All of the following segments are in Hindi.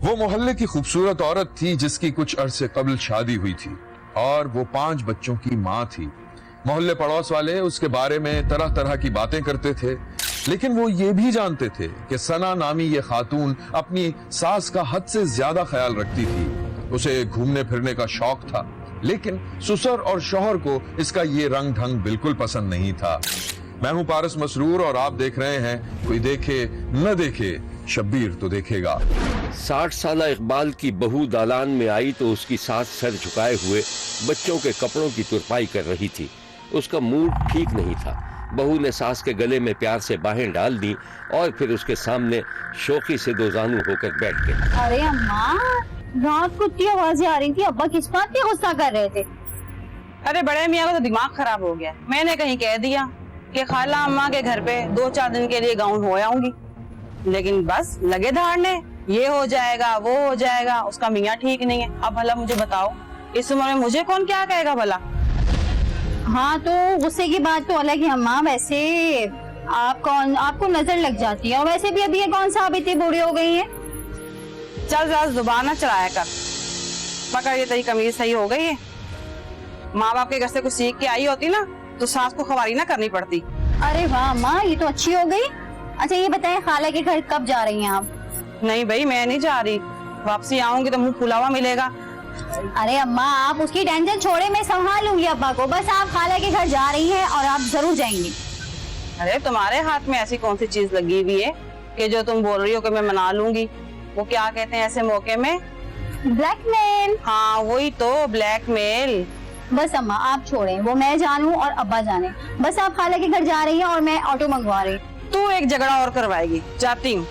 वो मोहल्ले की खूबसूरत औरत थी जिसकी कुछ अरसे कबल शादी हुई थी और वो 5 बच्चों की माँ थी। मोहल्ले पड़ोस वाले उसके बारे में तरह तरह की बातें करते थे, लेकिन वो ये भी जानते थे कि सना नामी ये खातून अपनी सास का हद से ज्यादा ख्याल रखती थी। उसे घूमने फिरने का शौक था, लेकिन ससुर और शौहर को इसका ये रंग ढंग बिल्कुल पसंद नहीं था। मैं हूं पारस मसरूर और आप देख रहे हैं कोई देखे न देखे, शब्बीर तो देखेगा। 60 साला इकबाल की बहू दालान में आई तो उसकी सास सर झुकाए हुए बच्चों के कपड़ों की तुरपाई कर रही थी। उसका मूड ठीक नहीं था। बहू ने सास के गले में प्यार से बाहें डाल दी और फिर उसके सामने शौकी से दो जानू होकर बैठ गए। अरे अम्मा, रात को इतनी आवाजें आ रही थी, अब्बा किस बात पे गुस्सा कर रहे थे? अरे बड़े मियाँ का तो दिमाग खराब हो गया। मैंने कहीं कह दिया कि खाला अम्मा के घर पे 2-4 दिन के लिए गाउन हो आऊंगी, लेकिन बस लगे धाड़ने, ये हो जाएगा वो हो जाएगा, उसका मियाँ ठीक नहीं है। अब भला मुझे बताओ, इस उम्र में मुझे कौन क्या कहेगा भला? हाँ तो गुस्से की बात तो अलग है अम्मा, वैसे आपको नजर लग जाती है, और वैसे भी अभी ये कौन साबित है, बूढ़ी हो गई है। चल ज्यादा जुबान ना चढ़ाया कर, पकड़ ये तेरी कमीज सही हो गई है। माँ बाप के घर से कुछ सीख के आई होती ना तो सास को खवारी ना करनी पड़ती। अरे वाह अम्मा, ये तो अच्छी हो गई। अच्छा ये बताएं, खाला के घर कब जा रही हैं आप? नहीं भाई, मैं नहीं जा रही, वापसी आऊंगी तो मुंह फुला हुआ मिलेगा। अरे अम्मा आप उसकी टेंशन छोड़े, मैं संभाल लूंगी अब्बा को, बस आप खाला के घर जा रही हैं और आप जरूर जाएंगी। अरे तुम्हारे हाथ में ऐसी कौन सी चीज लगी हुई है कि जो तुम बोल रही हो कि मैं मना लूंगी? वो क्या कहते हैं ऐसे मौके में? ब्लैकमेल। हाँ वही तो, ब्लैकमेल। बस अम्मा आप छोड़ें, वो मैं जानूं और अब्बा जाने, बस आप खाला के घर जा रही हैं और मैं ऑटो मंगवा रही हूँ। तू एक झगड़ा और करवाएगी, जाती हूँ।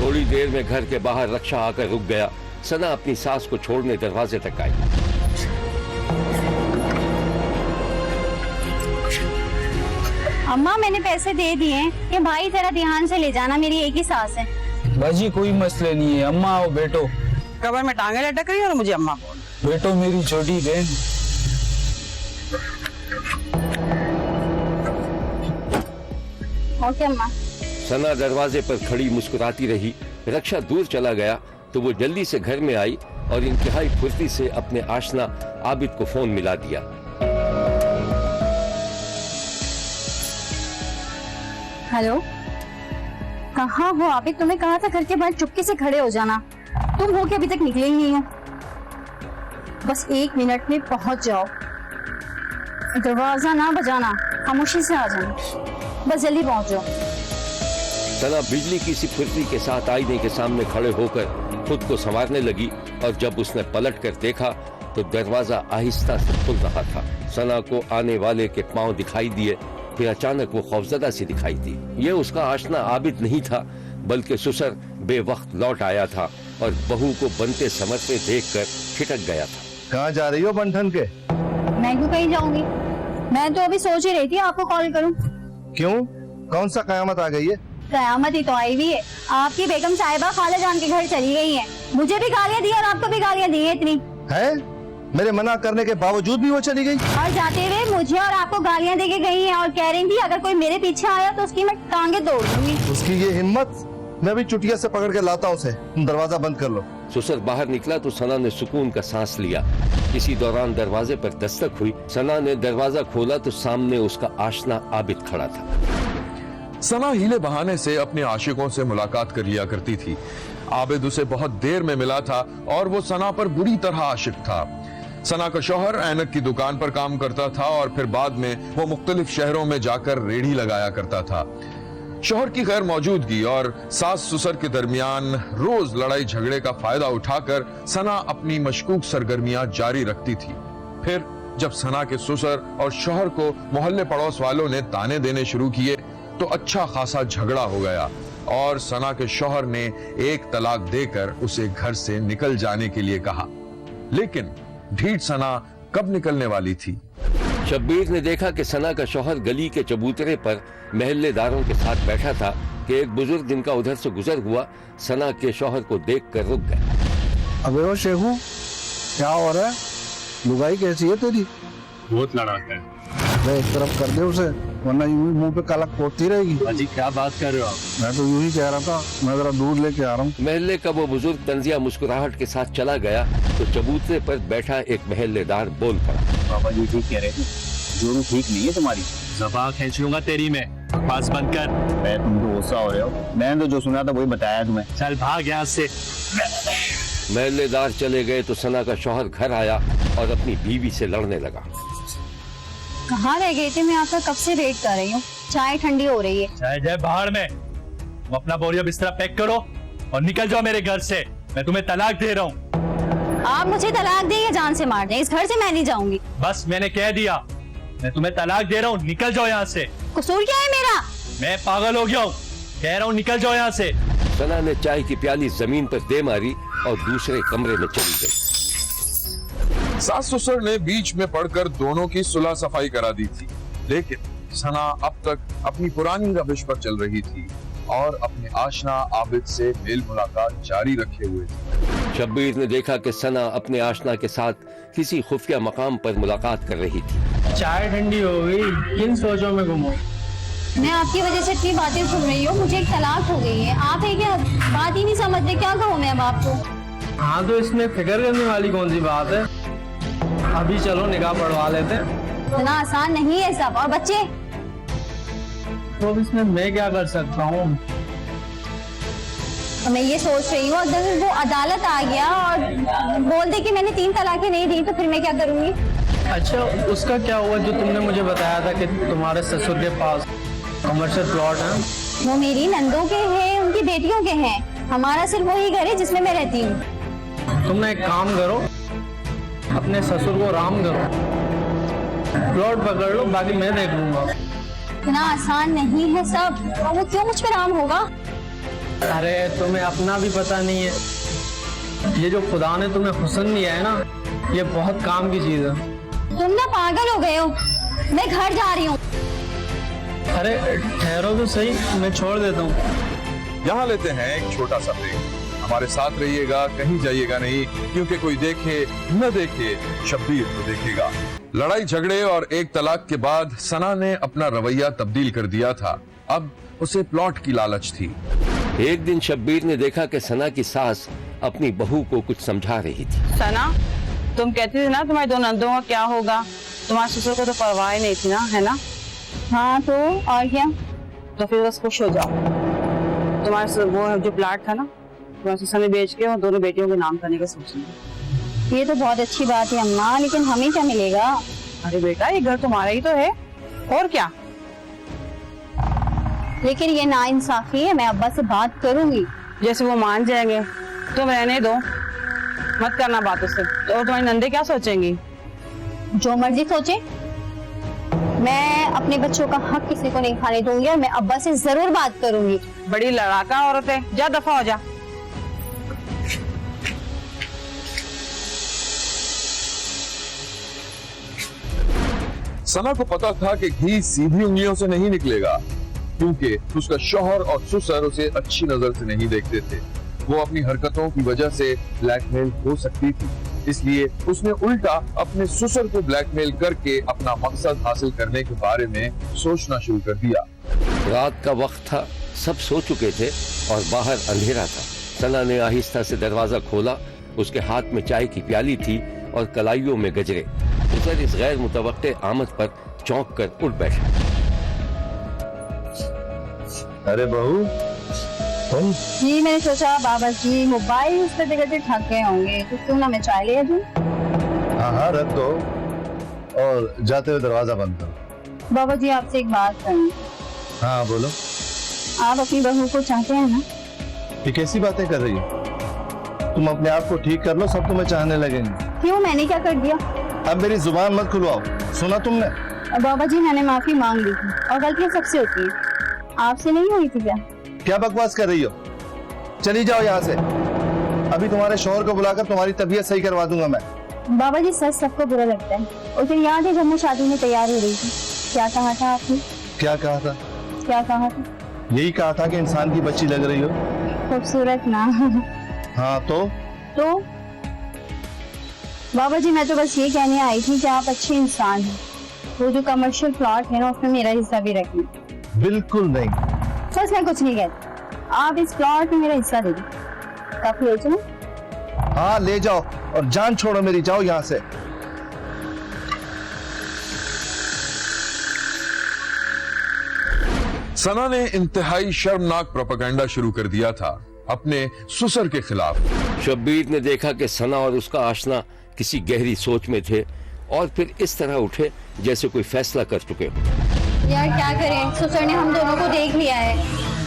थोड़ी देर में घर के बाहर रक्षा आकर रुक गया। सना अपनी सास को छोड़ने दरवाजे तक आई। अम्मा मैंने पैसे दे दिए हैं, ये भाई जरा ध्यान से ले जाना, मेरी एक ही सास है। बाजी कोई मसले नहीं है, अम्मा आओ बैठो। कबर में टांगे लटक रही है और मुझे अम्मा बोल। बैठो मेरी छोटी बहन। ओके अम्मा। सना दरवाजे पर खड़ी मुस्कुराती रही। रक्षा दूर चला गया तो वो जल्दी से घर में आई और इंतहाई फुर्ती से अपने आशना आबिद को फोन मिला दिया। हेलो, कहाँ हो आबिद? तुम्हें कहा था घर के बाहर चुपके से खड़े हो जाना, तुम हो के अभी तक निकले ही नहीं हो। बस 1 मिनट में पहुंच जाओ, दरवाजा ना बजाना, खामोशी से आ जाना, बस जल्दी पहुंच जाओ। सना बिजली की सी फुर्ती के साथ आईने के सामने खड़े होकर खुद को संवारने लगी और जब उसने पलट कर देखा तो दरवाजा आहिस्ता से खुल रहा था। सना को आने वाले के पांव दिखाई दिए, फिर अचानक वो खौफजदा सी दिखाई दी। ये उसका आशना आबिद नहीं था, बल्कि ससुर बेवक्त लौट आया था और बहू को बनते समरते देखकर छिटक गया था। कहाँ जा रही हो बंठन के? मैं क्यों कहीं जाऊंगी, मैं तो अभी सोच ही रही थी आपको कॉल करूं। क्यों, कौन सा कयामत आ गई है? कयामत ही तो आई हुई है, आपकी बेगम साहिबा खाला जान के घर चली गई है। मुझे भी गालियां दी और आपको भी गालियां दी है इतनी है? मेरे मना करने के बावजूद भी वो चली गई? और जाते हुए मुझे और आपको गालियां दे के गई है और कह रही थी अगर कोई मेरे पीछे आया तो उसकी मैं टांगे तोड़ दूंगी। उसकी ये हिम्मत, मैं भी चुटिया से पकड़ के लाता हूँ उसे। तुम दरवाजा बंद कर लो। ससुर बाहर निकला तो सना ने सुकून का सांस लिया। इसी दौरान दरवाजे पर दस्तक हुई। सना ने दरवाजा खोला तो सामने उसका आशना आबिद खड़ा था। सना हीले बहाने से अपने आशिकों से मुलाकात कर लिया करती थी। आबिद उसे बहुत देर में मिला था और वो सना पर बुरी तरह आशिक था। सना का शौहर ऐनक की दुकान पर काम करता था और फिर बाद में वो मुख्तलिफ शहरों में जाकर रेढ़ी लगाया करता था। शौहर की गैर मौजूदगी और सास ससुर के दरमियान रोज लड़ाई झगड़े का फायदा उठाकर सना अपनी मशकूक सरगर्मियां जारी रखती थी। फिर जब सना के ससुर और शौहर को मोहल्ले पड़ोस वालों ने ताने देने शुरू किए तो अच्छा खासा झगड़ा हो गया और सना के शौहर ने 1 तलाक देकर उसे घर से निकल जाने के लिए कहा। लेकिन ढीठ सना कब निकलने वाली थी? शब्बीर ने देखा कि सना का शौहर गली के चबूतरे पर महल्लेदारों के साथ बैठा था कि एक बुजुर्ग जिनका उधर से गुजर हुआ सना के शौहर को देखकर रुक गए। अबे ओ शेखू, क्या हो रहा है? लुगाई कैसी है तेरी? बहुत लड़ाका है। अरे एक तरफ कर दे उसे, वरना यूं ही मुंह पे काला पोतती रहेगी। अजी क्या बात कर रहे हो आप? मैं तो यूं ही कह रहा था, मैं जरा दूध लेके आ रहा हूँ। महल्ले का वो बुजुर्ग तंजिया मुस्कुराहट के साथ चला गया तो चबूतरे पर बैठा एक महल्लेदार बोल पड़ा। बाबा जी ठीक कह रहे थे, जोरू ठीक नहीं है तुम्हारी। जबान खींच लूंगा तेरी मैं, पास बंद कर। मैं तुम तो गुस्सा हो रहे हो, मैंने तो जो सुना था वही बताया तुम्हें। चल भाग यहाँ से। महल्लेदार चले गए तो सना का शौहर घर आया और अपनी बीवी से लड़ने लगा। कहाँ रह गए थे? मैं आपका कब से वेट कर रही हूँ। चाय ठंडी हो रही है। चाहे जाए बाहर में, तुम अपना बोरिया बिस्तरा पैक करो और निकल जाओ मेरे घर से। मैं तुम्हें तलाक दे रहा हूँ। आप मुझे तलाक दें या जान से मार दें, इस घर से मैं नहीं जाऊंगी। बस मैंने कह दिया, मैं तुम्हें तलाक दे रहा हूँ, निकल जाओ यहाँ से। कसूर क्या है मेरा? मैं पागल हो गया हूँ, कह रहा हूँ निकल जाओ यहाँ से। सना ने चाय की प्याली जमीन पर दे मारी और दूसरे कमरे में चली गई। सास ससुर ने बीच में पड़कर दोनों की सुलह सफाई करा दी थी, लेकिन सना अब तक अपनी पुरानी रविश पर चल रही थी और अपने आशना आबिद से मेल मुलाकात जारी रखे हुए थी। शब्बीर ने देखा कि सना अपने आशना के साथ किसी खुफिया मकाम पर मुलाकात कर रही थी। चाय ठंडी हो गई, किन सोचों में गुम हो? मैं आपकी वजह से इतनी बातें सुन रही हूँ। मुझे एक तलाक हो गई है, आप है क्या? बात ही नहीं समझते, क्या कहूँ मैं अब आपको? हाँ तो इसमें फिक्र करने वाली कौन सी बात है? अभी चलो निकाह पढ़वा लेते हैं। इतना आसान नहीं है सब। और बच्चे? तो अब इसमें मैं क्या कर सकता हूँ? मैं ये सोच रही हूँ अगर वो अदालत आ गया और बोल दे कि मैंने 3 तलाकें नहीं दी तो फिर मैं क्या करूँगी? अच्छा उसका क्या हुआ जो तुमने मुझे बताया था कि तुम्हारे ससुर के पास कमर्शियल प्लॉट है? वो मेरी नंदों के हैं, उनकी बेटियों के हैं। हमारा सिर्फ वही घर है जिसमें मैं रहती हूँ। तुमने एक काम करो, अपने ससुर को राम करो, प्लॉट पकड़ लो, बाकी मैं देख लूंगा। इतना आसान नहीं है सब। और वो क्यों मुझ पे राम होगा? अरे तुम्हें अपना भी पता नहीं है, ये जो खुदा ने तुम्हें हुस्न दिया है ना, ये बहुत काम की चीज है। तुम ना पागल हो गए हो। मैं घर जा रही हूँ। अरे ठहरो तो सही, मैं छोड़ देता हूँ। यहाँ लेते हैं एक छोटा सा ब्रेक। हमारे साथ रहिएगा, कहीं जाइएगा नहीं, क्योंकि कोई देखे न देखे शब्बीर को देखेगा। लड़ाई झगड़े और एक तलाक के बाद सना ने अपना रवैया तब्दील कर दिया था। अब उसे प्लॉट की लालच थी। एक दिन शब्बीर ने देखा कि सना की सास अपनी बहू को कुछ समझा रही थी। सना, तुम कहती थी ना तुम्हारी 2 नंदों का क्या होगा? तुम्हारे ससुर को तो परवाह ही नहीं थी ना, है ना? हाँ तो और क्या? तो फिर बस खुश हो जाओ। तुम्हारे वो जो प्लाट था ना, तुम्हारे ससुर ने बेच के और दोनों बेटियों के नाम करने का सोचना। ये तो बहुत अच्छी बात है अम्मा, लेकिन हमें क्या मिलेगा? अरे बेटा, ये घर तुम्हारा ही तो है, और क्या? लेकिन ये नाइंसाफी है। मैं अब्बा से बात करूंगी। जैसे वो मान जाएंगे, तुम रहने दो, मत करना बात उससे। तो तुम्हारी नंदे क्या सोचेंगी? जो मर्जी सोचे, मैं अपने बच्चों का हक किसी को नहीं खाने दूंगी और मैं अब्बा से जरूर बात करूंगी। बड़ी लड़ाका औरत है, जा दफा हो जा। सना को पता था कि घी सीधी उंगलियों से नहीं निकलेगा, क्योंकि उसका शौहर और ससुर उसे अच्छी नजर से नहीं देखते थे। वो अपनी हरकतों की वजह से ब्लैकमेल हो सकती थी, इसलिए उसने उल्टा अपने ससुर को ब्लैकमेल करके अपना मकसद हासिल करने के बारे में सोचना शुरू कर दिया। रात का वक्त था, सब सो चुके थे और बाहर अंधेरा था। सना ने आहिस्ता से दरवाजा खोला। उसके हाथ में चाय की प्याली थी और कलाइयों में गजरे। उधर इस गैर मुतवक्के आमद पर चौंक कर उठ बैठा। अरे बहू, तुम? जी मैंने सोचा बाबा जी मोबाइल करते करते थक गए होंगे, तो क्यों ना मैं चाय ले दूं? हाँ हाँ रख दो और जाते हुए दरवाजा बंद करो। बाबा जी आपसे एक बात करनी। हाँ बोलो। आप अपनी बहू को चाहते हैं ना? ये कैसी बातें कर रही हो? तुम अपने आप को ठीक कर लो, सब तुम्हें चाहने लगेंगे। क्यों, मैंने क्या कर दिया? अब मेरी जुबान मत खुलवाओ, सुना तुमने? बाबा जी मैंने माफी मांग ली थी और गलतियां सबसे होती है, आपसे नहीं हुई थी क्या? क्या बकवास कर रही हो? चली जाओ यहाँ से। अभी तुम्हारे शौहर को बुलाकर तुम्हारी तबीयत सही करवा दूंगा मैं। बाबा जी सच सबको बुरा लगता है। और फिर याद है जब मैं शादी में तैयार हो रही थी, क्या कहा था आपने? क्या कहा था? क्या कहा था? यही कहा था कि इंसान की बच्ची लग रही हो। खूबसूरत ना? हाँ तो बाबा जी मैं तो बस ये कहने आई थी कि आप अच्छे इंसान हैं, वो जो कमर्शियल प्लॉट है ना उसमें मेरा हिस्सा भी रखना। बिल्कुल नहीं। बस मैं कुछ नहीं कहती, आप इस प्लॉट में मेरा हिस्सा दे दो। काफी हो चलो। हाँ ले जाओ और जान छोड़ो मेरी, जाओ यहाँ से। सना ने इंतहाई शर्मनाक प्रोपेगेंडा शुरू कर दिया था अपने ससुर के खिलाफ। शब्बीर ने देखा कि सना और उसका आशना किसी गहरी सोच में थे और फिर इस तरह उठे जैसे कोई फैसला कर चुके हो। यार क्या करें, ससुर ने हम दोनों को देख लिया है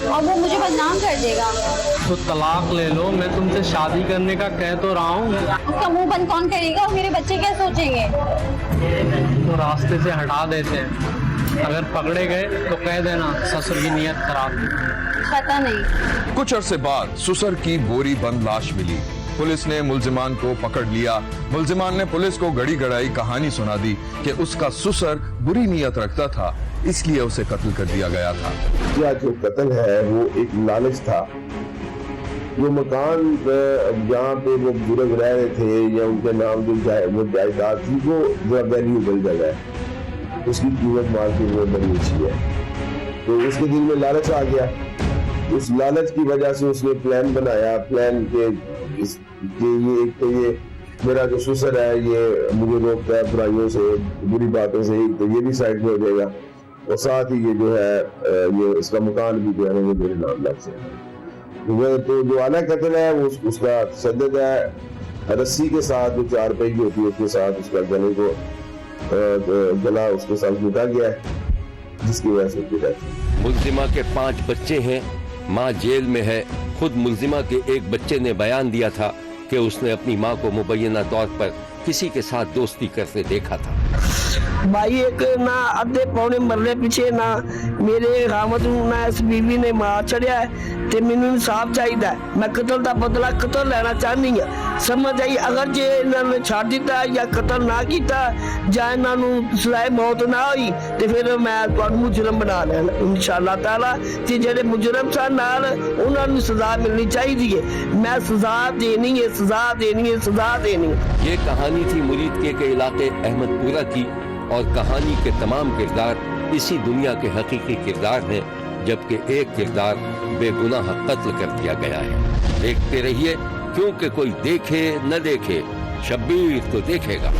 और वो मुझे बदनाम कर देगा। तो तलाक ले लो, मैं तुमसे शादी करने का कह तो रहा हूँ। उसका मुंह बंद कौन करेगा और मेरे बच्चे क्या सोचेंगे? तो रास्ते से हटा देते हैं, अगर पकड़े गए तो कह देना ससुर की नीयत खराब थी। पता नहीं। कुछ अरसे बाद ससुर की बोरी बंद लाश मिली। पुलिस ने मुल्जिमान को पकड़ लिया। मुल्जिमान ने पुलिस को गड़ी गड़ाई कहानी सुना दी कि उसका ससुर बुरी नीयत रखता था, इसलिए उसे कत्ल कर दिया गया था। या जो कत्ल है वो एक लालच था। जो मकान जहाँ पे वो बुजुर्ग रह रहे थे या उनके नाम जो जायदाद थी वो जो वैल्यूएबल जगह है, उसकी कीमत मार्केट में बड़ी अच्छी है, तो उसके दिल में लालच आ गया। उस लालच की वजह से उसने प्लान बनाया। प्लान के ये एक तो ये मेरा जो ससुर है ये मुझे रोकता है बुराइयों से, बुरी बातों से, तो ये भी साइड में हो जाएगा और साथ ही ये जो है ये इसका मकान भी जो है वो मेरे नाम लग जाएगा। तो जो आला कत्ल है वो उसका तशद्दुद है। रस्सी के साथ जो 4 पहिए होती है उसके साथ उसका गला उसके साथ टूटा गया है, जिसकी वजह से उसकी डेथ। मुल्जिमा के 5 बच्चे हैं, माँ जेल में है। खुद मुल्जिमा के एक बच्चे ने बयान दिया था कि उसने अपनी माँ को मुबैना तौर पर किसी के साथ दोस्ती करते देखा था। भाई एक ना अद्धे पौने मरने पीछे ना मेरे खामत ना इस बीवी ने मार छड़िया है ते मैनू इंसाफ चाहिए। मैं कतल का बदला कतल लेना चाहनी हाँ। समझ आई, अगर जे इन्होंने छड़ दिता या कतल ना किया या इन्होंने सजाए मौत ना हुई तो फिर मैं मुजरम बना लेना इंशाअल्लाह ताला। ते जेडे मुजरम सन नाल उन्होंने सजा मिलनी चाहिए। मैं सजा देनी है, सजा देनी है, सजा देनी है। ये कहानी थी मुरीद के इलाके अहमदपुरा की और कहानी के तमाम किरदार इसी दुनिया के हकीकी किरदार हैं, जबकि एक किरदार बेगुनाह कत्ल कर दिया गया है। देखते रहिए, क्योंकि कोई देखे न देखे शब्बीर तो देखेगा।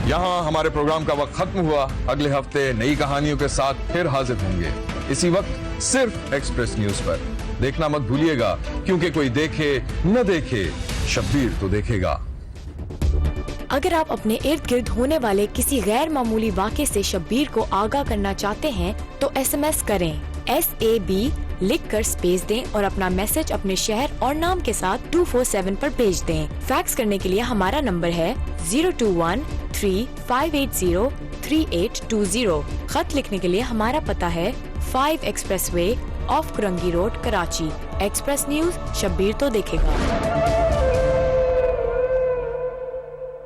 यहाँ हमारे प्रोग्राम का वक्त खत्म हुआ। अगले हफ्ते नई कहानियों के साथ फिर हाजिर होंगे, इसी वक्त सिर्फ एक्सप्रेस न्यूज पर। देखना मत भूलिएगा, क्योंकि कोई देखे न देखे शब्बीर तो देखेगा। अगर आप अपने इर्द गिर्द होने वाले किसी गैर मामूली वाक़े से शब्बीर को आगाह करना चाहते हैं तो SMS करें SAB लिखकर स्पेस दें और अपना मैसेज अपने शहर और नाम के साथ 247 पर भेज दें। फैक्स करने के लिए हमारा नंबर है 021-3580-3820। खत लिखने के लिए हमारा पता है 5 expressway of Korangi road, Karachi. Express news, Shabbir तो देखेगा।